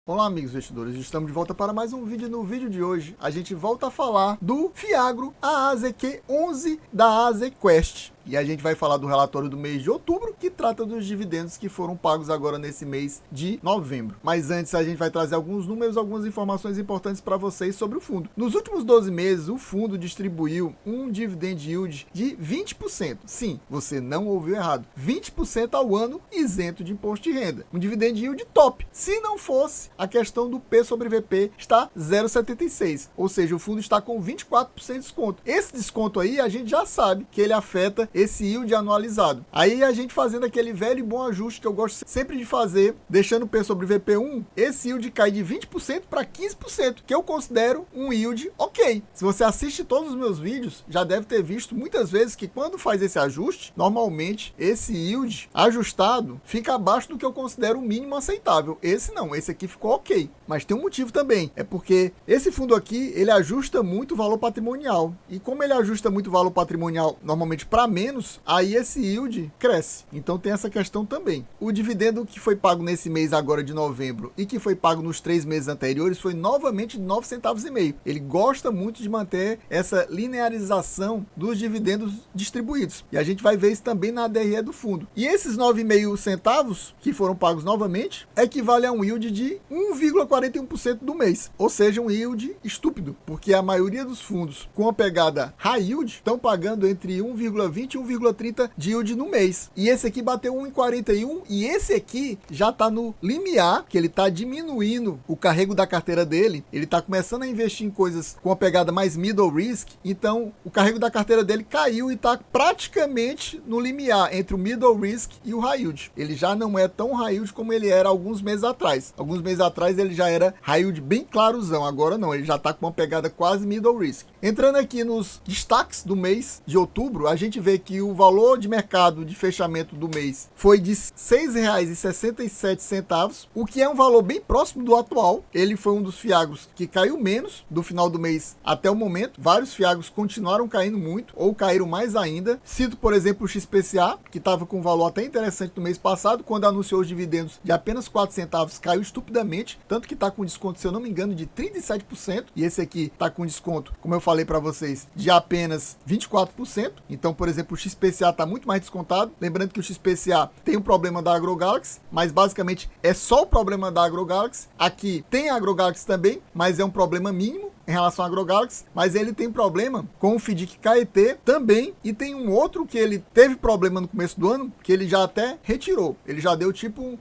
Olá amigos investidores, estamos de volta para mais um vídeo. No vídeo de hoje a gente volta a falar do Fiagro AZQ11 da AZQuest. E a gente vai falar do relatório do mês de outubro, que trata dos dividendos que foram pagos agora nesse mês de novembro. Mas antes a gente vai trazer alguns números, algumas informações importantes para vocês sobre o fundo. Nos últimos 12 meses, o fundo distribuiu um dividend yield de 20%. Sim, você não ouviu errado. 20% ao ano isento de imposto de renda. Um dividend yield top. Se não fosse a questão do P sobre VP, está 0,76. Ou seja, o fundo está com 24% de desconto. Esse desconto aí, a gente já sabe que ele afeta esse yield anualizado. Aí a gente fazendo aquele velho e bom ajuste que eu gosto sempre de fazer, deixando o P sobre VP1, esse yield cai de 20% para 15%, que eu considero um yield ok. Se você assiste todos os meus vídeos, já deve ter visto muitas vezes que quando faz esse ajuste, normalmente esse yield ajustado fica abaixo do que eu considero o mínimo aceitável. Esse não, esse aqui ficou ok. Mas tem um motivo também, é porque esse fundo aqui, ele ajusta muito o valor patrimonial. E como ele ajusta muito o valor patrimonial, normalmente para menos, aí esse yield cresce. Então tem essa questão também. O dividendo que foi pago nesse mês agora de novembro e que foi pago nos 3 meses anteriores foi novamente de 9,5 centavos. Ele gosta muito de manter essa linearização dos dividendos distribuídos. E a gente vai ver isso também na DRE do fundo. E esses 9,5 centavos que foram pagos novamente equivale a um yield de 1,41% do mês. Ou seja, um yield estúpido, porque a maioria dos fundos com a pegada high yield estão pagando entre 1,20 e 1,30 de yield no mês. E esse aqui bateu 1,41 e esse aqui já está no limiar, que ele está diminuindo o carrego da carteira dele. Ele está começando a investir em coisas com a pegada mais middle risk. Então, o carrego da carteira dele caiu e está praticamente no limiar entre o middle risk e o high yield. Ele já não é tão high yield como ele era alguns meses atrás. Alguns meses atrás ele já era high yield bem clarozão. Agora não, ele já está com uma pegada quase middle risk. Entrando aqui nos destaques do mês de outubro, a gente vê que o valor de mercado de fechamento do mês foi de R$ 6,67, o que é um valor bem próximo do atual. Ele foi um dos fiagros que caiu menos do final do mês até o momento. Vários fiagros continuaram caindo muito ou caíram mais ainda. Cito, por exemplo, o XPCA, que estava com um valor até interessante no mês passado, quando anunciou os dividendos de apenas 4 centavos, caiu estupidamente, tanto que está com desconto, se eu não me engano, de 37%, e esse aqui está com desconto, como eu falei para vocês, de apenas 24%. Então, por exemplo, o XPCA está muito mais descontado. Lembrando que o XPCA tem um problema da AgroGalaxy, mas basicamente é só o problema da AgroGalaxy. Aqui tem a AgroGalaxy também, mas é um problema mínimo em relação à AgroGalaxy, mas ele tem problema com o FDIC KET também, e tem um outro que ele teve problema no começo do ano, que ele já até retirou. Ele já deu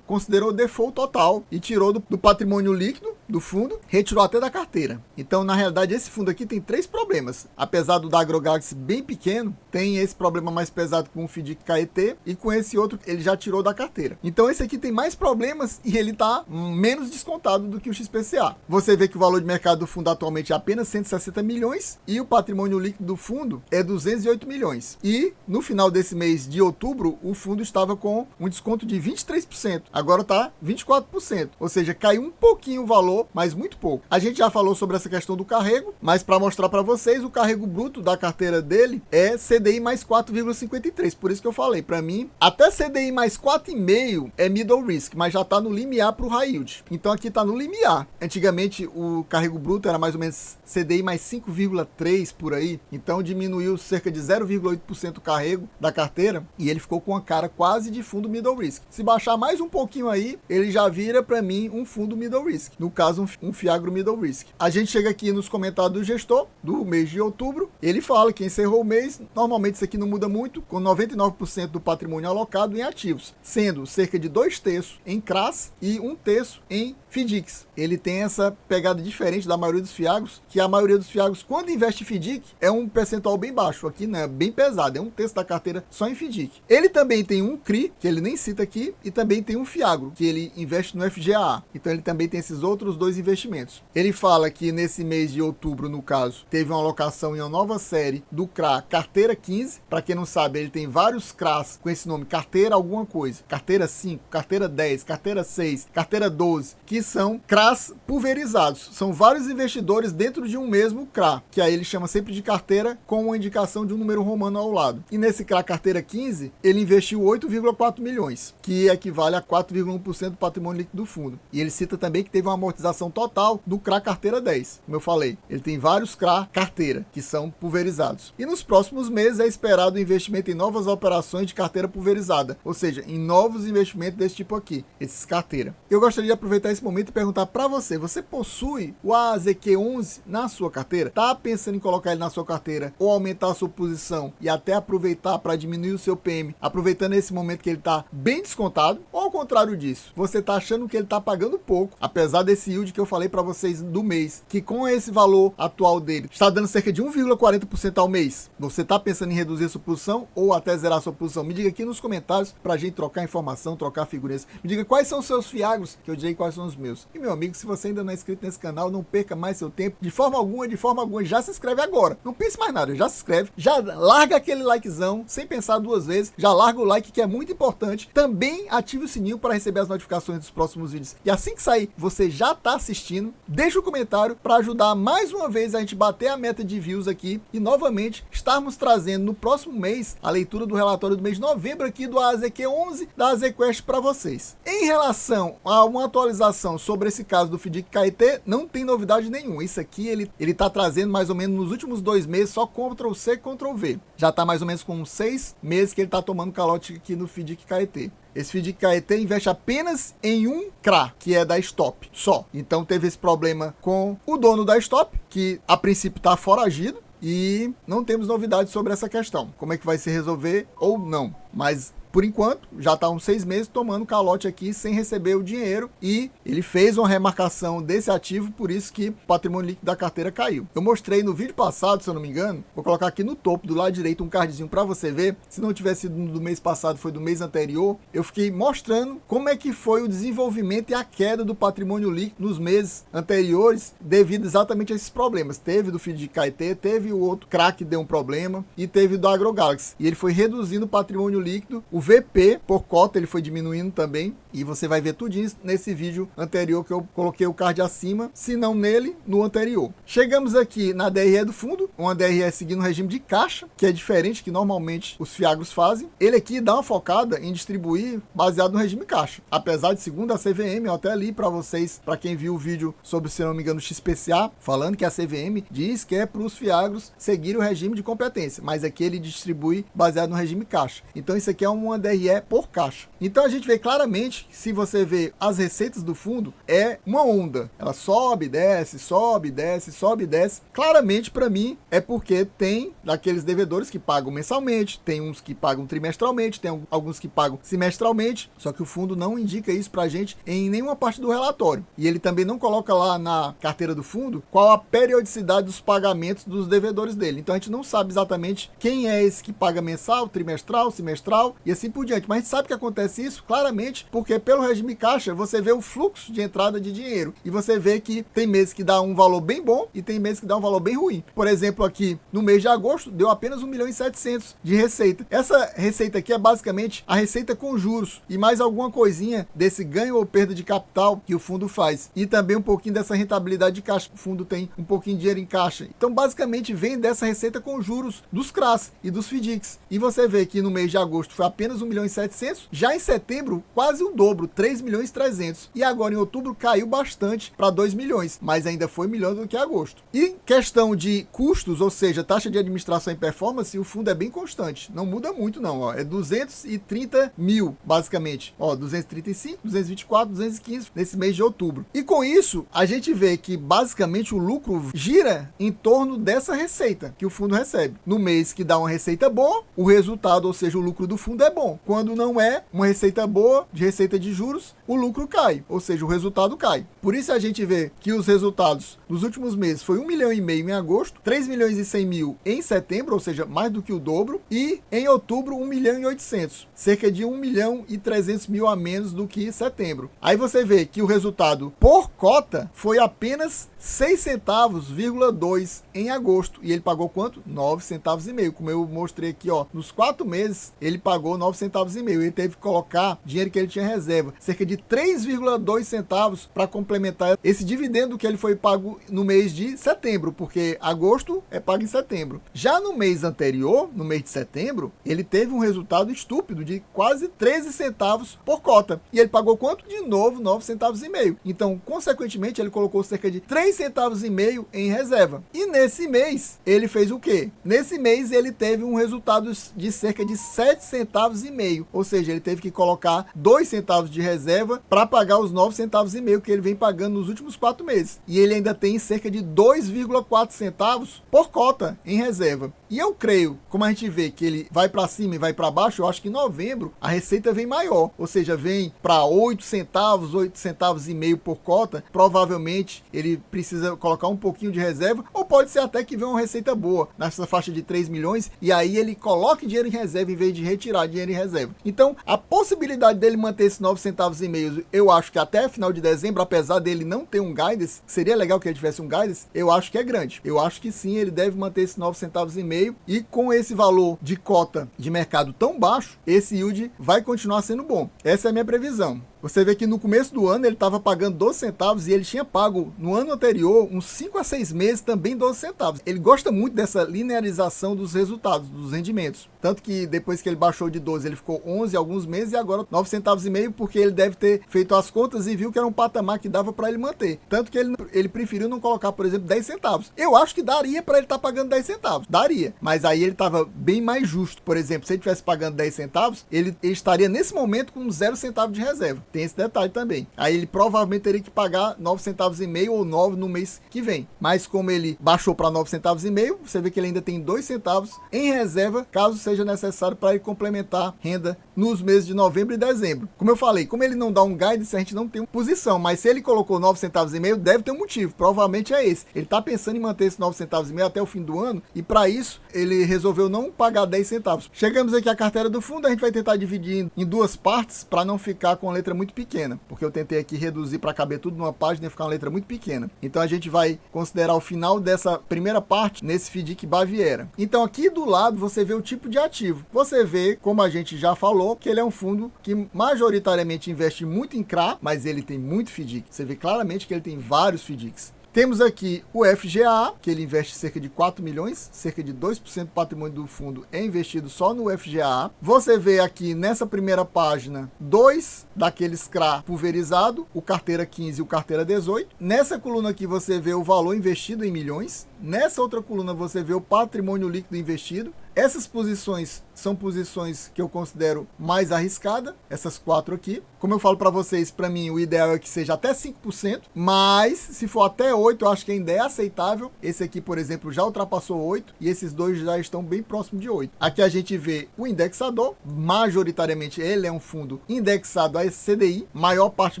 considerou default total e tirou do patrimônio líquido do fundo, retirou até da carteira. Então, na realidade, esse fundo aqui tem 3 problemas. Apesar do da AgroGalaxy bem pequeno, tem esse problema mais pesado com o FDIC KET, e com esse outro ele já tirou da carteira. Então, esse aqui tem mais problemas e ele está menos descontado do que o XPCA. Você vê que o valor de mercado do fundo atualmente é apenas 160 milhões e o patrimônio líquido do fundo é 208 milhões. E no final desse mês de outubro, o fundo estava com um desconto de 23%. Agora está 24%. Ou seja, caiu um pouquinho o valor, mas muito pouco. A gente já falou sobre essa questão do carrego, mas para mostrar para vocês, o carrego bruto da carteira dele é CDI mais 4,53. Por isso que eu falei, para mim, até CDI mais 4,5 é middle risk, mas já está no limiar para o high yield. Então aqui está no limiar. Antigamente o carrego bruto era mais ou menos CDI mais 5,3 por aí, então diminuiu cerca de 0,8% o carrego da carteira e ele ficou com a cara quase de fundo middle risk. Se baixar mais um pouquinho aí, ele já vira para mim um fundo middle risk, no caso um fiagro middle risk. A gente chega aqui nos comentários do gestor do mês de outubro, ele fala que encerrou o mês, normalmente isso aqui não muda muito, com 99% do patrimônio alocado em ativos, sendo cerca de 2/3 em CRAs e 1/3 em FDICs. Ele tem essa pegada diferente da maioria dos fiagros, que a maioria dos fiagros, quando investe em FDIC, é um percentual bem baixo. Aqui não é bem pesado, é 1/3 da carteira só em FDIC. Ele também tem um CRI, que ele nem cita aqui, e também tem um fiagro, que ele investe no FGAA. Então ele também tem esses outros os dois investimentos. Ele fala que nesse mês de outubro, no caso, teve uma alocação em uma nova série do CRA Carteira 15. Para quem não sabe, ele tem vários CRAs com esse nome, carteira alguma coisa. Carteira 5, carteira 10, carteira 6, carteira 12, que são CRAs pulverizados. São vários investidores dentro de um mesmo CRA, que aí ele chama sempre de carteira com uma indicação de um número romano ao lado. E nesse CRA Carteira 15, ele investiu 8,4 milhões, que equivale a 4,1% do patrimônio líquido do fundo. E ele cita também que teve uma amortização total do CRA Carteira 10. Como eu falei, ele tem vários CRA carteira, que são pulverizados. E nos próximos meses é esperado o investimento em novas operações de carteira pulverizada, ou seja, em novos investimentos desse tipo aqui, esses carteira. Eu gostaria de aproveitar esse momento e perguntar para você, você possui o AZQ11 na sua carteira? Tá pensando em colocar ele na sua carteira ou aumentar a sua posição e até aproveitar para diminuir o seu PM, aproveitando esse momento que ele está bem descontado? Ou ao contrário disso, você está achando que ele está pagando pouco, apesar desse yield que eu falei para vocês do mês, que com esse valor atual dele está dando cerca de 1,40% ao mês? Você está pensando em reduzir sua posição ou até zerar sua posição? Me diga aqui nos comentários para a gente trocar informação, trocar figurinhas. Me diga quais são os seus fiagros, que eu direi quais são os meus. E meu amigo, se você ainda não é inscrito nesse canal, não perca mais seu tempo de forma alguma, já se inscreve agora. Não pense mais nada, já se inscreve, já larga aquele likezão, sem pensar duas vezes, já larga o like que é muito importante. Também ative o sininho para receber as notificações dos próximos vídeos. E assim que sair, você já está assistindo, deixa um comentário para ajudar mais uma vez a gente bater a meta de views aqui e novamente estarmos trazendo no próximo mês a leitura do relatório do mês de novembro aqui do AZQ11 da AZQuest para vocês. Em relação a uma atualização sobre esse caso do FDIC KIT, não tem novidade nenhuma. Isso aqui ele tá trazendo mais ou menos nos últimos 2 meses só Ctrl C, Ctrl V. Já tá mais ou menos com 6 meses que ele tá tomando calote aqui no FDIC KIT. Esse FDIC KIT investe apenas em um CRA, que é da Stop, só. Então teve esse problema com o dono da Stop, que a princípio está foragido, e não temos novidades sobre essa questão. Como é que vai se resolver ou não. Mas por enquanto, já está uns 6 meses tomando calote aqui sem receber o dinheiro e ele fez uma remarcação desse ativo, por isso que o patrimônio líquido da carteira caiu. Eu mostrei no vídeo passado, se eu não me engano, vou colocar aqui no topo do lado direito um cardzinho para você ver. Se não tivesse sido do mês passado, foi do mês anterior, eu fiquei mostrando como é que foi o desenvolvimento e a queda do patrimônio líquido nos meses anteriores devido exatamente a esses problemas. Teve do FDIC KIT, teve o outro CRA que deu um problema e teve do AgroGalaxy. E ele foi reduzindo o patrimônio líquido, o VP por cota ele foi diminuindo também, e você vai ver tudo isso nesse vídeo anterior que eu coloquei o card acima, se não nele, no anterior. Chegamos aqui na DRE do fundo, uma DRE seguindo o regime de caixa, que é diferente que normalmente os fiagros fazem. Ele aqui dá uma focada em distribuir baseado no regime caixa, apesar de segundo a CVM, eu até li para vocês, para quem viu o vídeo sobre, se não me engano, o XPCA, falando que a CVM diz que é para os fiagros seguir o regime de competência, mas aqui ele distribui baseado no regime caixa. Então isso aqui é uma DRE por caixa. Então a gente vê claramente que, se você vê as receitas do fundo, é uma onda. Ela sobe, desce, sobe, desce, sobe, desce. Claramente, para mim, é porque tem daqueles devedores que pagam mensalmente, tem uns que pagam trimestralmente, tem alguns que pagam semestralmente, só que o fundo não indica isso pra gente em nenhuma parte do relatório. E ele também não coloca lá na carteira do fundo qual a periodicidade dos pagamentos dos devedores dele. Então a gente não sabe exatamente quem é esse que paga mensal, trimestral, semestral e assim por diante. Mas a gente sabe que acontece isso claramente porque pelo regime caixa você vê o fluxo de entrada de dinheiro e você vê que tem meses que dá um valor bem bom e tem meses que dá um valor bem ruim. Por exemplo, aqui no mês de agosto deu apenas 1.700.000 de receita. Essa receita aqui é basicamente a receita com juros e mais alguma coisinha desse ganho ou perda de capital que o fundo faz, e também um pouquinho dessa rentabilidade de caixa. O fundo tem um pouquinho de dinheiro em caixa, então basicamente vem dessa receita com juros dos CRAs e dos FDICs. E você vê que no mês de agosto foi apenas 1.700.000, já em setembro quase o dobro, 3.300.000, e agora em outubro caiu bastante para 2 milhões, mas ainda foi melhor do que agosto. E questão de custos, ou seja, taxa de administração e performance, o fundo é bem constante, não muda muito não, ó, é 230 mil basicamente, ó, 235, 224, 215 nesse mês de outubro. E com isso a gente vê que basicamente o lucro gira em torno dessa receita que o fundo recebe. No mês que dá uma receita boa, o resultado, ou seja, o lucro do fundo é bom. bom. Quando não é uma receita boa, de receita de juros, o lucro cai, ou seja, o resultado cai. Por isso a gente vê que os resultados dos últimos meses foi 1,5 milhão em agosto, 3 milhões e 100 mil em setembro, ou seja, mais do que o dobro, e em outubro 1 milhão e 800, cerca de 1 milhão e 300 mil a menos do que setembro. Aí você vê que o resultado por cota foi apenas 6 centavos,2 em agosto, e ele pagou quanto? 9 centavos e meio, como eu mostrei aqui, ó, nos 4 meses ele pagou 9 centavos e meio, ele teve que colocar dinheiro que ele tinha em reserva, cerca de 3,2 centavos para complementar esse dividendo que ele foi pago no mês de setembro, porque agosto é pago em setembro. Já no mês anterior, no mês de setembro, ele teve um resultado estúpido de quase 13 centavos por cota, e ele pagou quanto? De novo 9 centavos e meio. Então, consequentemente, ele colocou cerca de 3 centavos e meio em reserva. E nesse mês, ele fez o quê? Nesse mês, ele teve um resultado de cerca de 7 centavos e meio, ou seja, ele teve que colocar 2 centavos de reserva para pagar os 9 centavos e meio que ele vem pagando nos últimos 4 meses. E ele ainda tem cerca de 2,4 centavos por cota em reserva. E eu creio, como a gente vê que ele vai para cima e vai para baixo, eu acho que em novembro a receita vem maior, ou seja, vem para 8 centavos e meio por cota. Provavelmente ele precisa colocar um pouquinho de reserva, ou pode ser até que venha uma receita boa nessa faixa de 3 milhões e aí ele coloque dinheiro em reserva em vez de retirar dinheiro em reserva. Então, a possibilidade dele manter esses 9 centavos e meio, eu acho que até final de dezembro, apesar dele não ter um guidance, seria legal que ele tivesse um guidance, eu acho que é grande. Eu acho que sim, ele deve manter esses 9 centavos e meio, e com esse valor de cota de mercado tão baixo, esse yield vai continuar sendo bom. Essa é a minha previsão. Você vê que no começo do ano ele estava pagando 12 centavos e ele tinha pago no ano anterior uns 5 a 6 meses também 12 centavos. Ele gosta muito dessa linearização dos resultados, dos rendimentos. Tanto que depois que ele baixou de 12, ele ficou 11 alguns meses e agora 9 centavos e meio, porque ele deve ter feito as contas e viu que era um patamar que dava para ele manter. Tanto que ele preferiu não colocar, por exemplo, 10 centavos. Eu acho que daria para ele estar pagando 10 centavos. Daria. Mas aí ele estava bem mais justo. Por exemplo, se ele estivesse pagando 10 centavos, ele estaria nesse momento com 0 centavo de reserva. Tem esse detalhe também. Aí ele provavelmente teria que pagar 9 centavos e meio ou 9 no mês que vem. Mas como ele baixou para 9 centavos e meio, você vê que ele ainda tem 2 centavos em reserva, caso seja necessário para ele complementar renda nos meses de novembro e dezembro. Como eu falei, como ele não dá um guidance, a gente não tem uma posição, mas se ele colocou 9 centavos e meio, deve ter um motivo. Provavelmente é esse. Ele está pensando em manter esses 9 centavos e meio até o fim do ano, e para isso ele resolveu não pagar 10 centavos. Chegamos aqui à carteira do fundo, a gente vai tentar dividir em 2 partes para não ficar com a letra muito pequena, porque eu tentei aqui reduzir para caber tudo numa página e ficar uma letra muito pequena. Então a gente vai considerar o final dessa primeira parte nesse FDIC Baviera. Então aqui do lado você vê o tipo de ativo. Você vê, como a gente já falou, que ele é um fundo que majoritariamente investe muito em CRA, mas ele tem muito FDIC. Você vê claramente que ele tem vários FDICs. Temos aqui o FGA, que ele investe cerca de 4 milhões, cerca de 2% do patrimônio do fundo é investido só no FGA. Você vê aqui nessa primeira página 2 daqueles CRA pulverizado, o carteira 15 e o carteira 18. Nessa coluna aqui você vê o valor investido em milhões. Nessa outra coluna você vê o patrimônio líquido investido. Essas posições são posições que eu considero mais arriscadas, essas 4 aqui. Como eu falo para vocês, para mim o ideal é que seja até 5%, mas se for até 8, eu acho que ainda é aceitável. Esse aqui, por exemplo, já ultrapassou 8 e esses dois já estão bem próximos de 8. Aqui a gente vê o indexador, majoritariamente ele é um fundo indexado a CDI, maior parte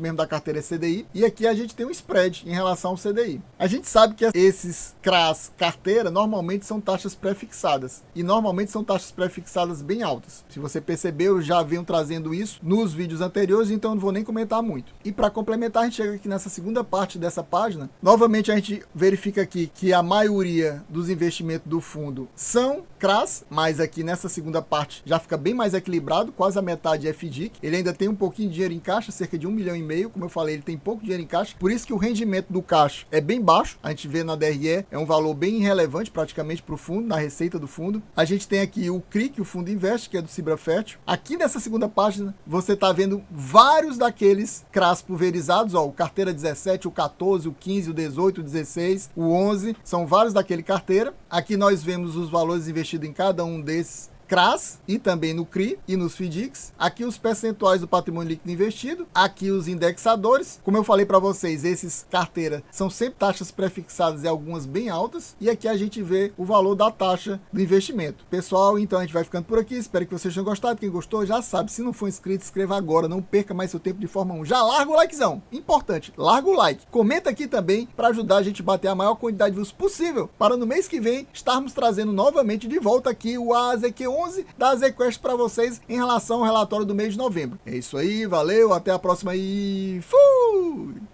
mesmo da carteira é CDI, e aqui a gente tem um spread em relação ao CDI. A gente sabe que esses CRAs carteira normalmente são taxas pré-fixadas, e normalmente são taxas pré-fixadas bem altas. Se você percebeu, eu já venho trazendo isso nos vídeos anteriores, então não vou nem comentar muito. E para complementar, a gente chega aqui nessa segunda parte dessa página. Novamente a gente verifica aqui que a maioria dos investimentos do fundo são CRAs, mas aqui nessa segunda parte já fica bem mais equilibrado, quase a metade é FDIC. Ele ainda tem um pouquinho de dinheiro em caixa, cerca de 1,5 milhão, como eu falei, ele tem pouco dinheiro em caixa, por isso que o rendimento do caixa é bem baixo. A gente vê na DRE, é um valor bem irrelevante praticamente para o fundo, na receita do fundo. A gente tem aqui o CRI, que o fundo investe, que é do Cibra Fértil. Aqui nessa segunda página, você está vendo vários daqueles CRAs pulverizados, ó, o carteira 17, o 14, o 15, o 18, o 16, o 11, são vários daquele carteira. Aqui nós vemos os valores investidos em cada um desses CRAS e também no CRI e nos FDICs. Aqui os percentuais do patrimônio líquido investido, aqui os indexadores. Como eu falei para vocês, esses carteiras são sempre taxas prefixadas e algumas bem altas. E aqui a gente vê o valor da taxa do investimento. Pessoal, então a gente vai ficando por aqui. Espero que vocês tenham gostado. Quem gostou já sabe, se não for inscrito, inscreva agora. Não perca mais seu tempo de Fórmula 1. Já larga o likezão. Importante, larga o like. Comenta aqui também para ajudar a gente a bater a maior quantidade de views possível, para no mês que vem estarmos trazendo novamente de volta aqui o AZQ11 da AZQuest para vocês em relação ao relatório do mês de novembro. É isso aí, valeu, até a próxima e fui!